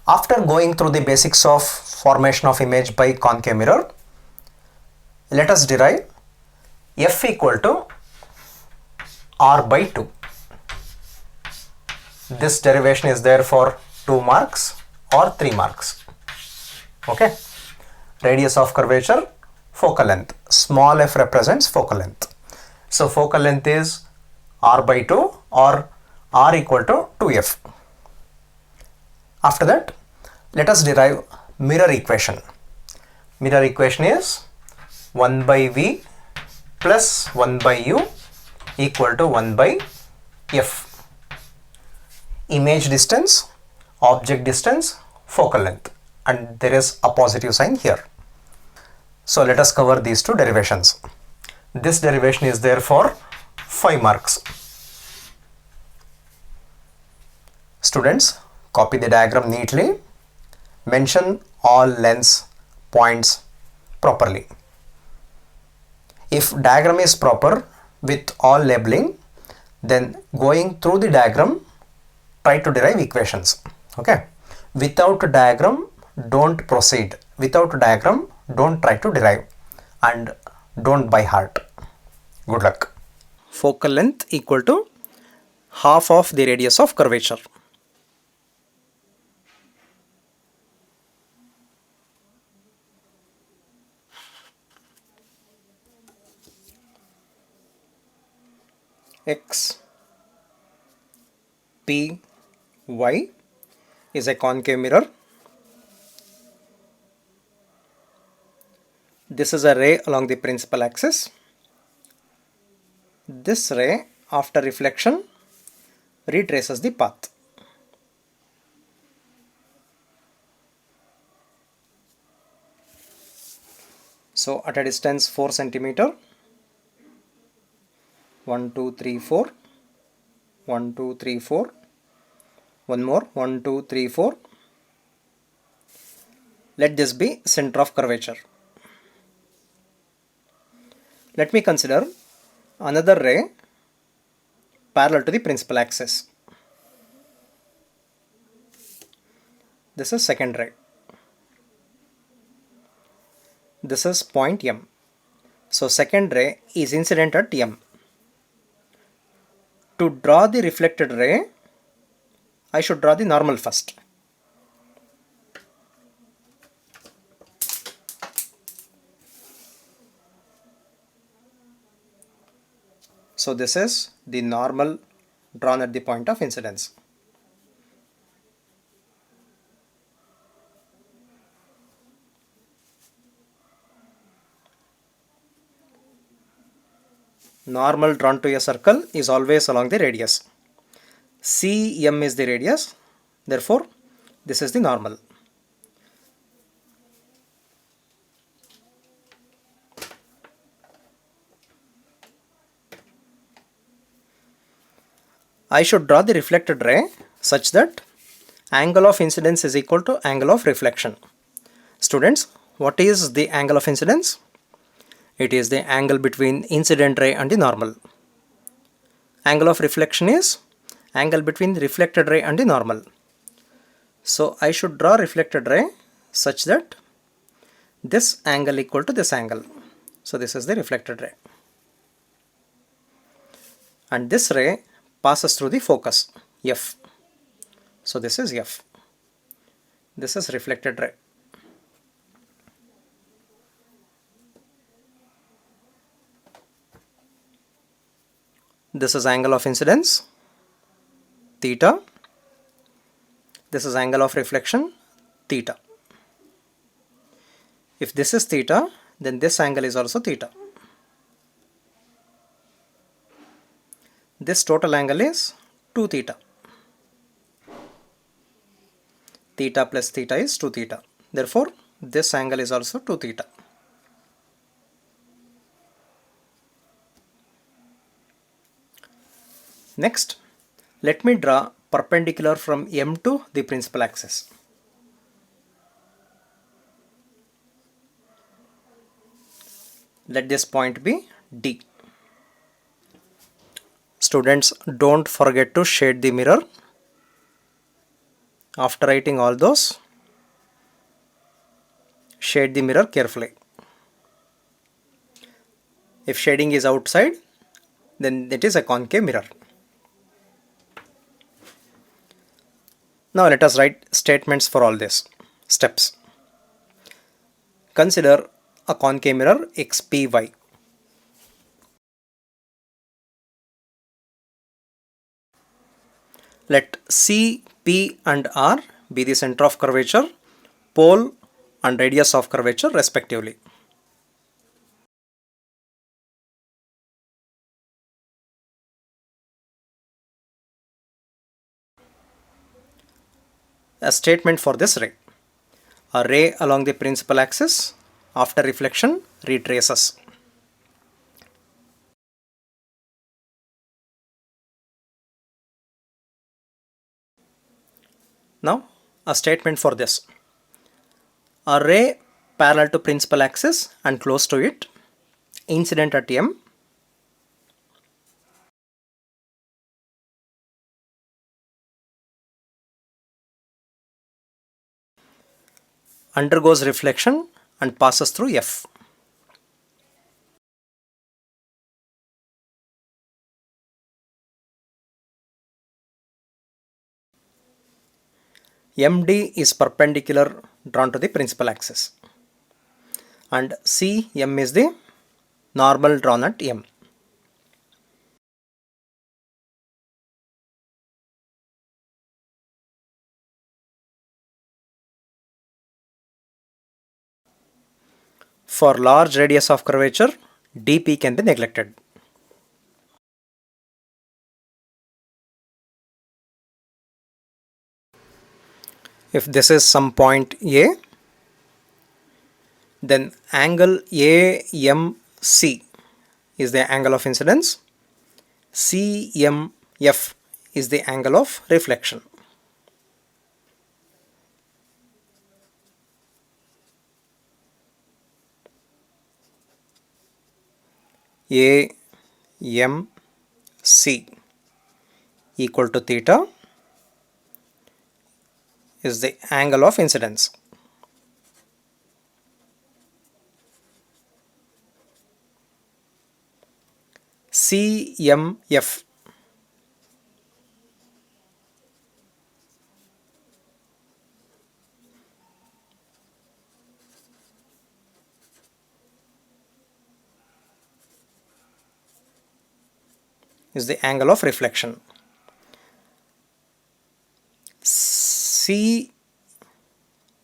After going through the basics of formation of image by concave mirror, let us derive f equal to r by 2. This derivation is there for 2 marks or 3 marks. Okay. Radius of curvature, focal length. Small f represents focal length. So focal length is r by 2 or r equal to 2f. After that, let us derive mirror equation. Mirror equation is 1 by v plus 1 by u equal to 1 by f. Image distance, object distance, focal length, and there is a positive sign here. So let us cover these two derivations. This derivation is there for 5 marks. Students, copy the diagram neatly. Mention all lens points properly. If diagram is proper with all labeling, then going through the diagram, try to derive equations. Okay. Without a diagram, don't proceed. Without diagram, don't try to derive, and don't by heart. Good luck. Focal length equal to half of the radius of curvature. X P Y is a concave mirror. This is a ray along the principal axis. This ray, after reflection, retraces the path. So at a distance 4 centimeter, 1, 2, 3, 4, 1, 2, 3, 4, one more, 1, 2, 3, 4. Let this be center of curvature. Let me consider another ray parallel to the principal axis. This is second ray. This is point M. So second ray is incident at M. To draw the reflected ray, I should draw the normal first. So this is the normal drawn at the point of incidence. Normal drawn to a circle is always along the radius. CM is the radius, therefore this is the normal. I should draw the reflected ray such that angle of incidence is equal to angle of reflection. Students, what is the angle of incidence? It is the angle between incident ray and the normal. Angle of reflection is angle between the reflected ray and the normal. So I should draw reflected ray such that this angle equal to this angle. So this is the reflected ray. And this ray passes through the focus F. So this is F. This is reflected ray. This is angle of incidence, theta. This is angle of reflection, theta. If this is theta, then this angle is also theta. This total angle is 2 theta. Theta plus theta is 2 theta. Therefore, this angle is also 2 theta. Next, let me draw perpendicular from M to the principal axis. Let this point be D. Students, don't forget to shade the mirror After writing all those, shade the mirror carefully. If shading is outside, then it is a concave mirror. Now let us write statements for all these steps. Consider a concave mirror XPY. Let C, P and R be the center of curvature, pole and radius of curvature respectively. A statement for this ray. A ray along the principal axis after reflection retraces. Now a statement for this. A ray parallel to principal axis and close to it, incident at M, undergoes reflection and passes through F. MD is perpendicular drawn to the principal axis and CM is the normal drawn at M. For large radius of curvature, dP can be neglected. If this is some point A, then angle AMC is the angle of incidence, CMF is the angle of reflection. AMC equal to theta is the angle of incidence. CMF is the angle of reflection.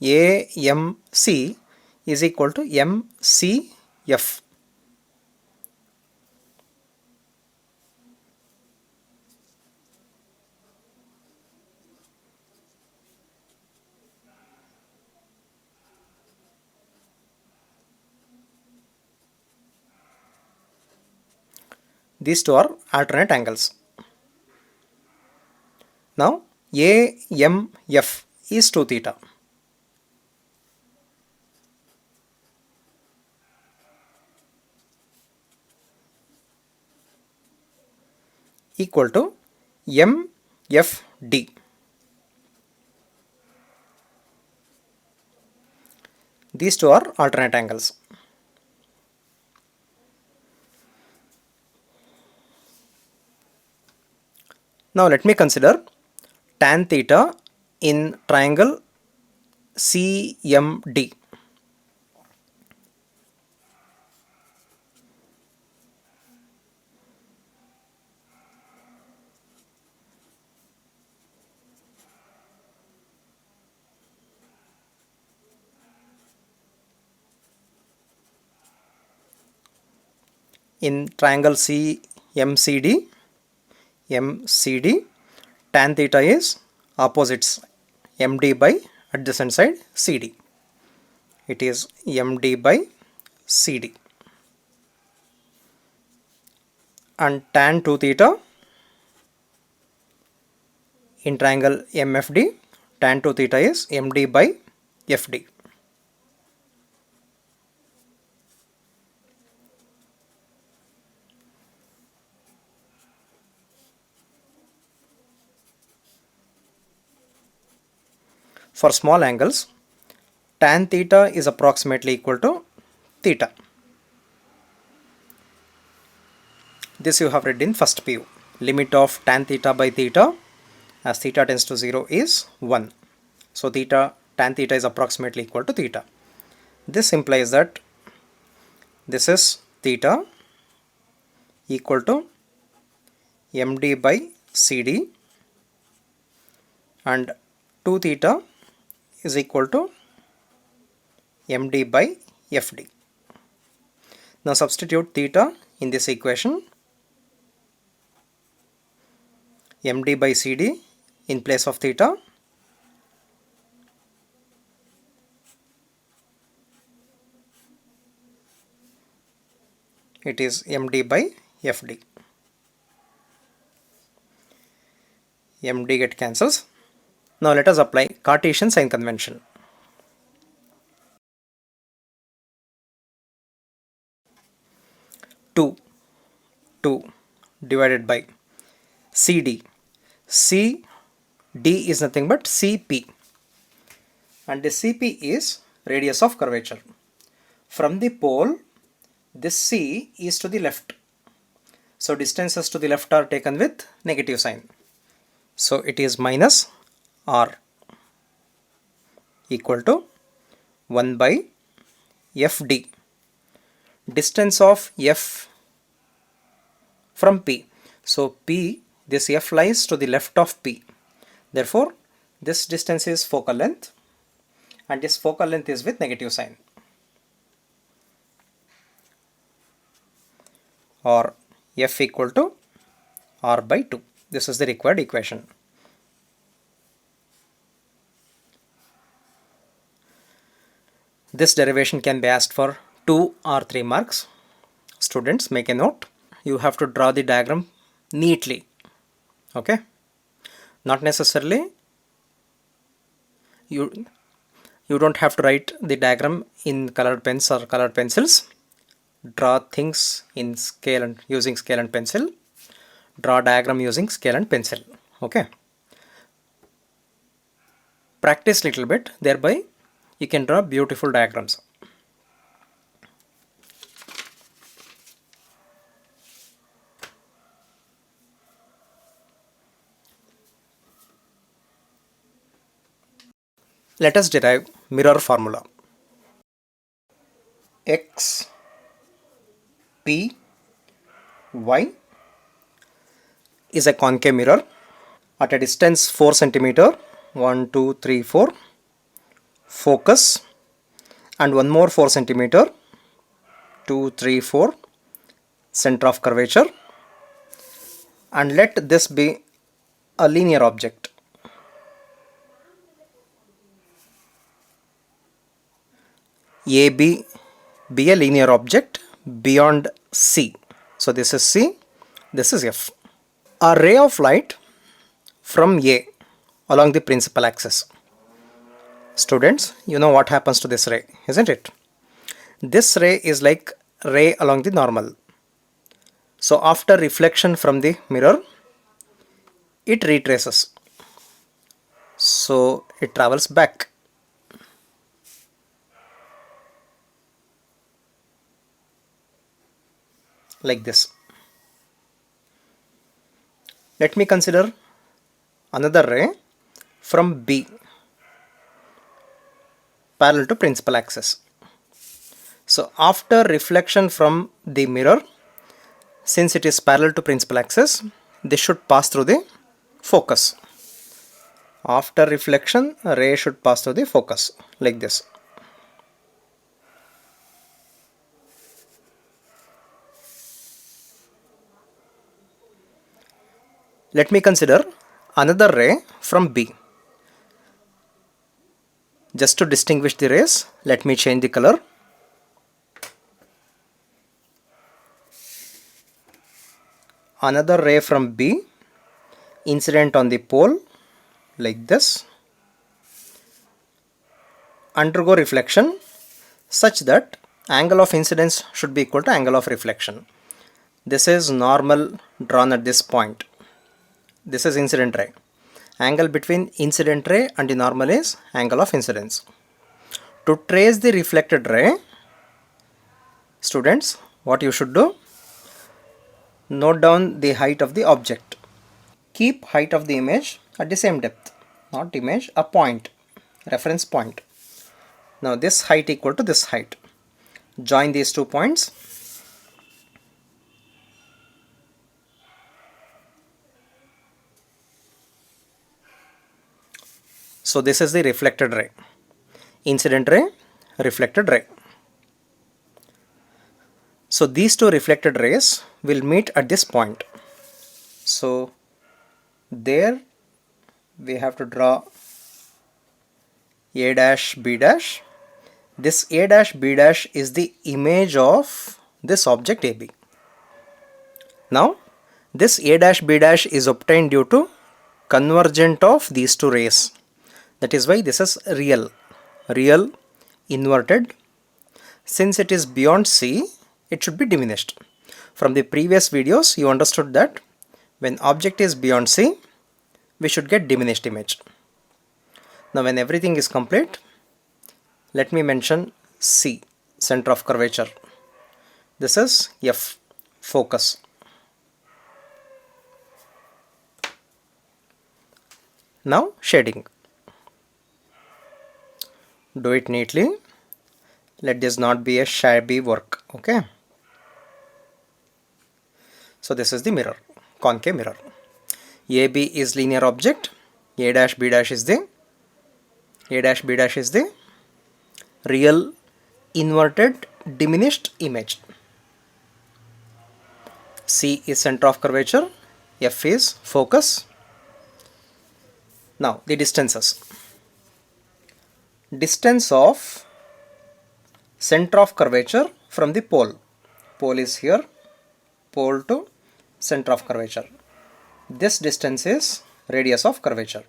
CAMC is equal to MCF. These two are alternate angles. Now AMF is 2 theta. Equal to MFD. These two are alternate angles. Now let me consider tan theta in triangle CMD. In triangle CMCD, tan theta is opposites MD by adjacent side CD. It is MD by CD. And tan 2 theta in triangle MFD, tan 2 theta is MD by FD. For small angles, tan theta is approximately equal to theta. This you have read in first PU. Limit of tan theta by theta as theta tends to 0 is 1. So tan theta is approximately equal to theta. This implies that this is theta equal to MD by CD, and 2 theta is equal to MD by FD. Now substitute theta in this equation. MD by CD in place of theta. It is MD by FD. MD get cancels. Now let us apply Cartesian sign convention. Two divided by CD. CD is nothing but CP, and the CP is radius of curvature. From the pole, this C is to the left, so distances to the left are taken with negative sign. So it is minus R equal to 1 by FD. Distance of F from P. So P, this F lies to the left of P. Therefore, this distance is focal length, and this focal length is with negative sign. Or F equal to R by 2. This is the required equation. This derivation can be asked for 2 or 3 marks. Students, make a note. You have to draw the diagram neatly. Okay? Not necessarily you don't have to write the diagram in colored pens or colored pencils. Draw things in scale and using scale and pencil. Draw diagram using scale and pencil. Okay? Practice little bit, thereby you can draw beautiful diagrams. Let us derive mirror formula. X, P, Y is a concave mirror at a distance 4 cm, 1, 2, 3, 4, focus, and one more 4 cm, 2, 3, 4, center of curvature, and let this be a linear object. AB be a linear object beyond C. So this is C, this is F. A ray of light from A along the principal axis. Students, you know what happens to this ray, isn't it? This ray is like ray along the normal. So after reflection from the mirror, it retraces. So it travels back. Like this. Let me consider another ray from B parallel to principal axis. So after reflection from the mirror, since it is parallel to principal axis, this should pass through the focus. After reflection, a ray should pass through the focus like this. Let me consider another ray from B. Just to distinguish the rays, let me change the color. Another ray from B incident on the pole like this, undergo reflection such that angle of incidence should be equal to angle of reflection. This is normal drawn at this point. This is incident ray, Angle between incident ray and the normal is angle of incidence. To trace the reflected ray, students, what you should do? Note down the height of the object. Keep height of the image at the same depth, not image, a point, reference point. Now this height equal to this height. Join these 2 points. So this is the reflected ray. Incident ray, reflected ray. So these 2 reflected rays will meet at this point. So there we have to draw A dash B dash. This A dash B dash is the image of this object AB. Now this A dash B dash is obtained due to convergent of these 2 rays. That is why this is real inverted. Since it is beyond C, it should be diminished. From the previous videos you understood that when object is beyond C, we should get diminished image. Now when everything is complete, let me mention C, center of curvature. This is F, focus. Now shading. Do it neatly. Let this not be a shabby work. Okay. So this is the mirror, concave mirror. AB is linear object. A dash B dash is the real inverted diminished image. C is center of curvature. F is focus. Now the distances. Distance of center of curvature from the pole. Pole is here. Pole to center of curvature. This distance is radius of curvature,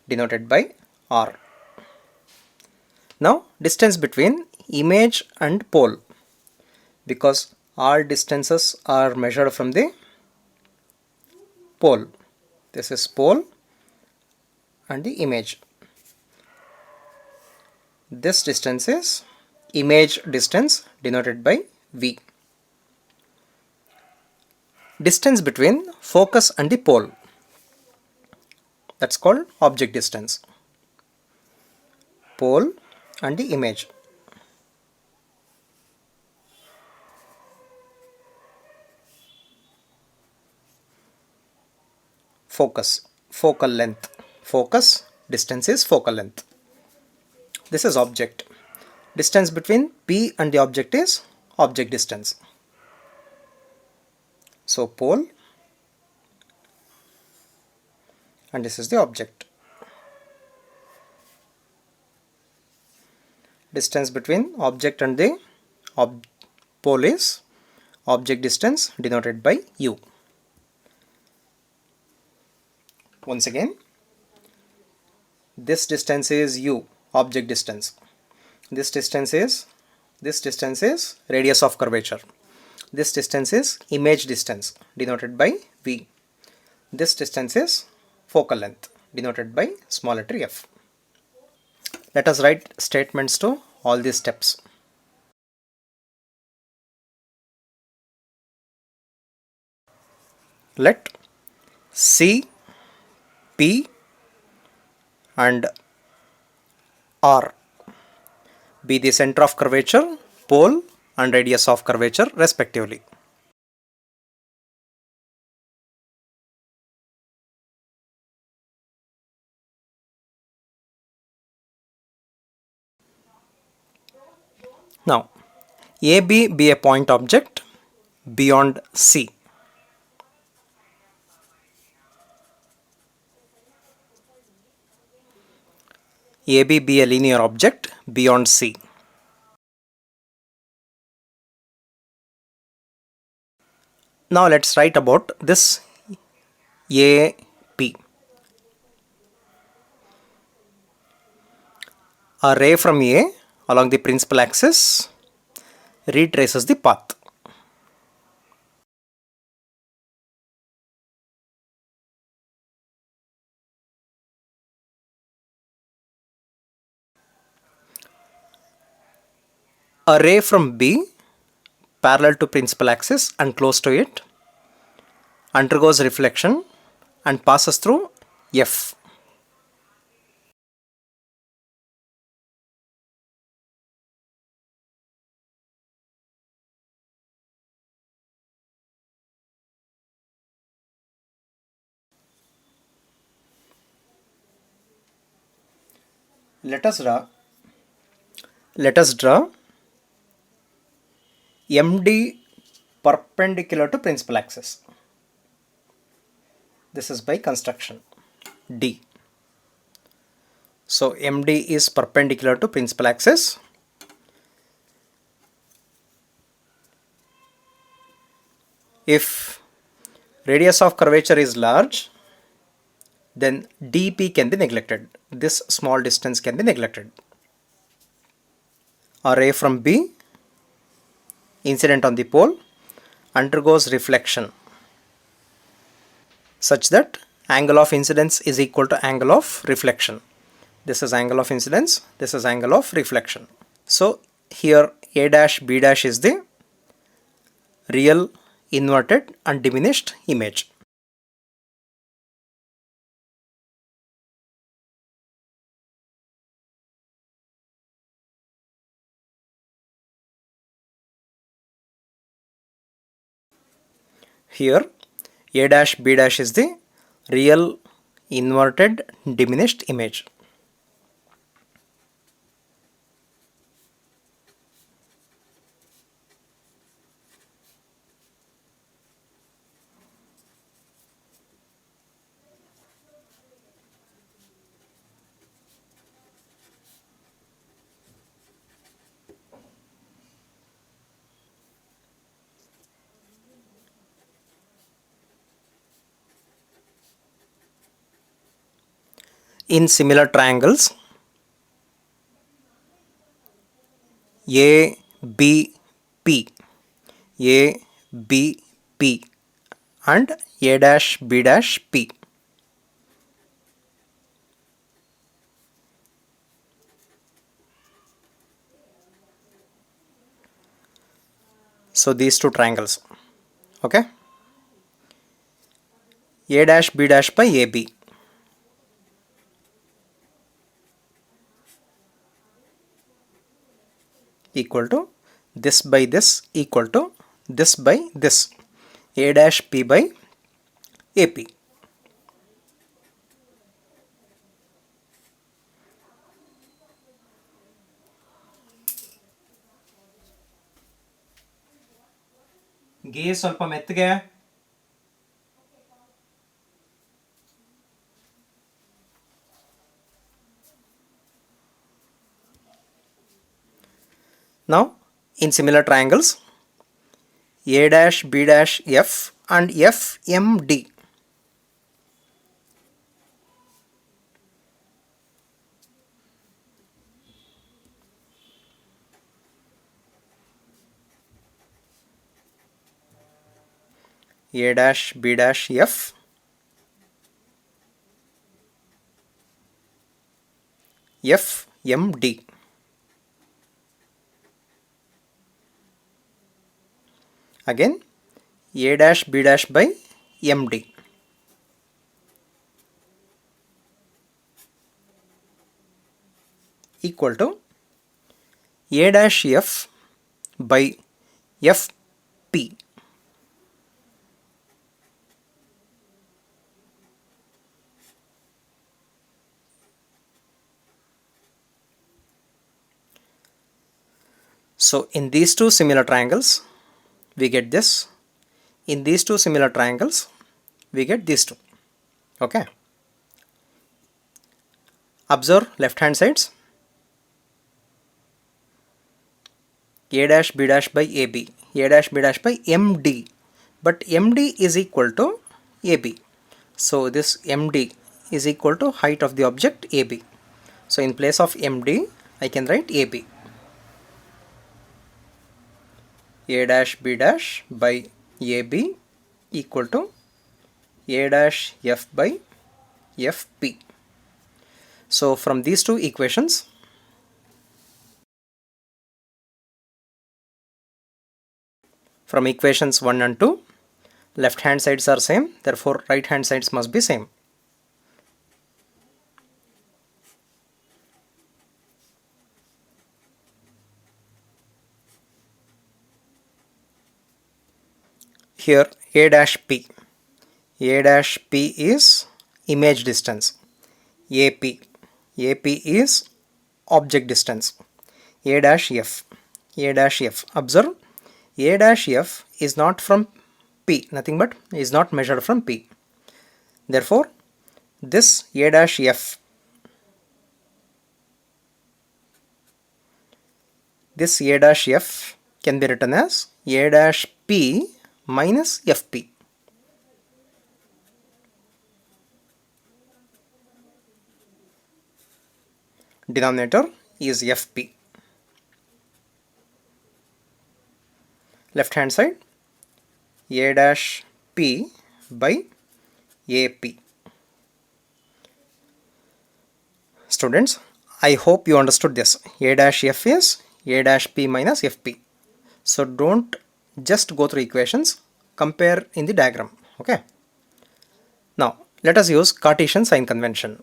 denoted by R. Now distance between image and pole, because all distances are measured from the pole. This is pole and the image. This distance is image distance, denoted by V. Distance between focus and the pole, that's called object distance. Pole and the image. Focus, focal length. Focus, distance is focal length. This is object. Distance between P and the object is object distance. So pole, and this is the object. Distance between object and the pole is object distance, denoted by U. Once again, this distance is U, object distance. This distance is radius of curvature. This distance is image distance, denoted by V. This distance is focal length, denoted by small letter f. Let us write statements to all these steps. Let C, P and R be the center of curvature, pole and radius of curvature respectively. Now AB be a point object beyond C. AB be a linear object beyond C. Now let's write about this AP. A ray from A along the principal axis retraces the path. A ray from B parallel to principal axis and close to it undergoes reflection and passes through F. Let us draw MD perpendicular to principal axis. This is by construction D. So MD is perpendicular to principal axis. If radius of curvature is large, then DP can be neglected. This small distance can be neglected. A ray from B incident on the pole undergoes reflection such that angle of incidence is equal to angle of reflection. This is angle of incidence, this is angle of reflection. So here A dash B dash is the real inverted and diminished image. Here A dash B dash is the real inverted diminished image. In similar triangles A, B, P, A, B, P and A dash B dash P. So these two triangles, okay, A dash B dash by AB equal to this by this equal to this by this, A dash P by AP. Ghee ಸ್ವಲ್ಪ ಮೆತ್ತಗೆ. Now in similar triangles A dash B dash F and FMD. A dash B dash F FMD. Again A dash B dash by MD equal to A dash F by FP. So in these two similar triangles we get this, in these two similar triangles we get these two, okay. Observe left hand sides, A dash B dash by AB, A dash B dash by MD, but MD is equal to AB, so this MD is equal to height of the object AB, so in place of MD I can write AB. A dash B dash by AB equal to A dash F by FP. So from these two equations from equations 1 and 2. Left hand sides are same, therefore right hand sides must be same. Here A dash P. A dash P is image distance. AP. AP is object distance. A dash F. A dash F. Observe, A dash F is not from P, nothing but is not measured from P. Therefore, this A dash F, this A dash F can be written as A dash P minus FP. Denominator is FP. Left hand side, A dash P by AP. Students, I hope you understood this. A dash F is A dash P minus FP. So don't just go through equations, compare in the diagram. Okay. Now let us use Cartesian sign convention.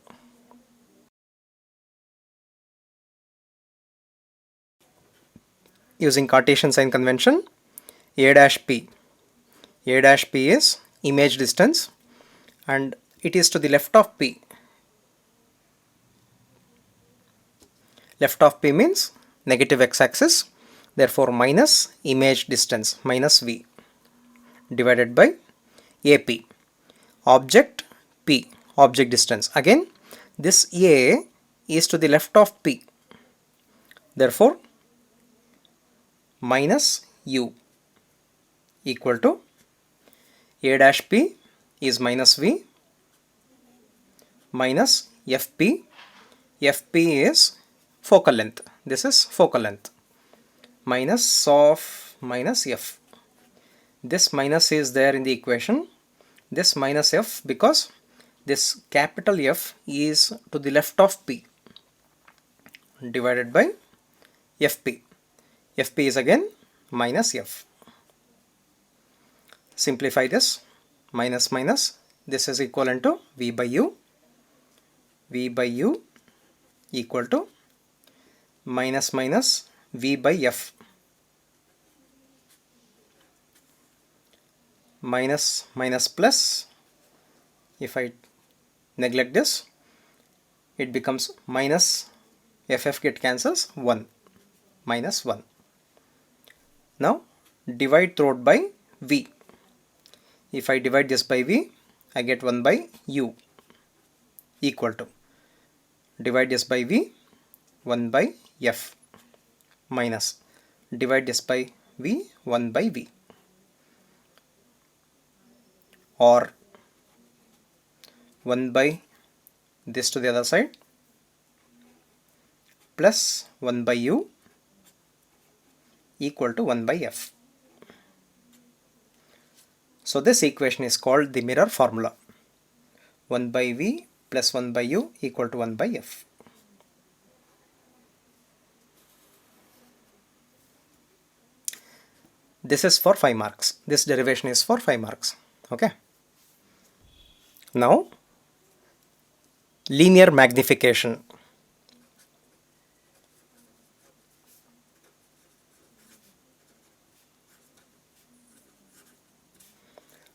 Using Cartesian sign convention, A dash P. A dash P is image distance and it is to the left of P. Left of P means negative x-axis, therefore minus image distance minus V divided by AP. Object P, object distance. Again, this A is to the left of P, therefore minus U equal to A dash P is minus V minus FP. FP is focal length. This is focal length minus of minus F. This minus is there in the equation. This minus F because this capital F is to the left of P divided by FP. FP is again minus F. Simplify this, minus minus, this is equivalent to V by U. V by U equal to minus minus V by F. Minus minus plus, if I neglect this, it becomes minus FF get cancels 1, minus 1. Now divide throughout by V. If I divide this by V, I get 1 by U equal to, divide this by V, 1 by F minus, divide this by V, 1 by V, or 1 by this to the other side plus 1 by U equal to 1 by F. So this equation is called the mirror formula. 1 by V plus 1 by U equal to 1 by F. This is for 5 marks. This derivation is for 5 marks. Okay. Now, linear magnification.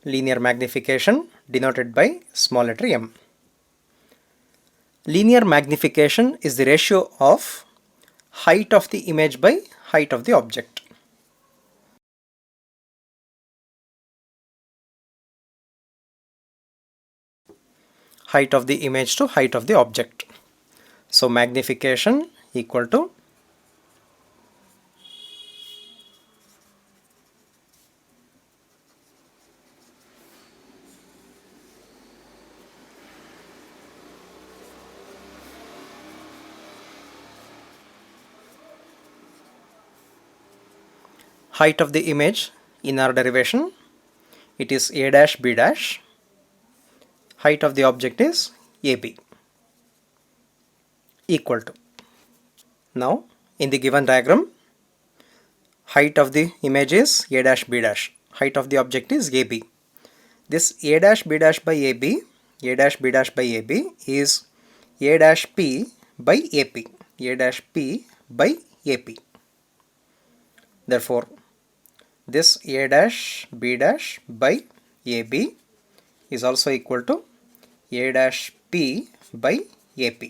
Linear magnification denoted by small letter m. Linear magnification is the ratio of height of the image by height of the object. Height of the image to height of the object. So magnification equal to height of the image in our derivation, it is A dash B dash. Height of the object is AB equal to. Now in the given diagram, height of the image is a dash b dash, height of the object is ab. This a dash b dash by ab, a dash b dash by ab is a dash p by ap, a dash p by ap. Therefore, this a dash b dash by ab is also equal to a dash p by ap.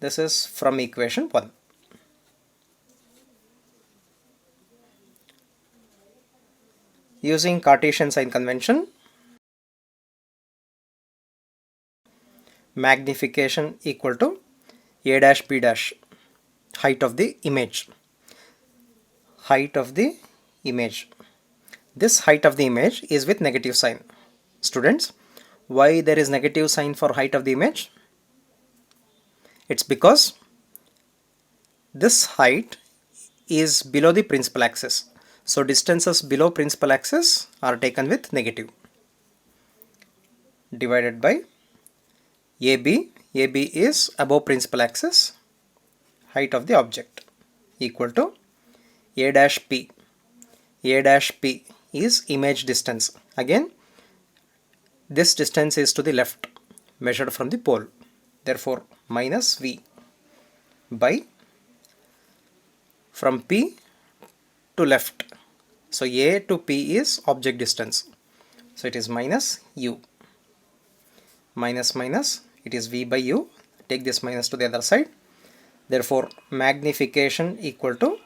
This is from equation 1. Using Cartesian sign convention, magnification equal to a dash b dash, height of the image. Height of the image. This height of the image is with negative sign. Students, why there is negative sign for height of the image? It's because this height is below the principal axis. So distances below principal axis are taken with negative. Divided by AB. AB is above principal axis. Height of the object equal to a dash p. A dash p is image distance. Again, this distance is to the left, measured from the pole. Therefore, minus v by from p to left. So a to p is object distance. So it is minus u. Minus minus, it is v by u. Take this minus to the other side. Therefore, magnification equal to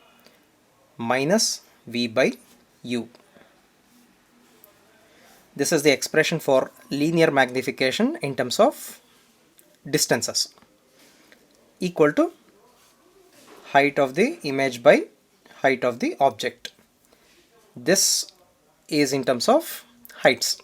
minus v by u. This is the expression for linear magnification in terms of distances, equal to height of the image by height of the object. This is in terms of heights.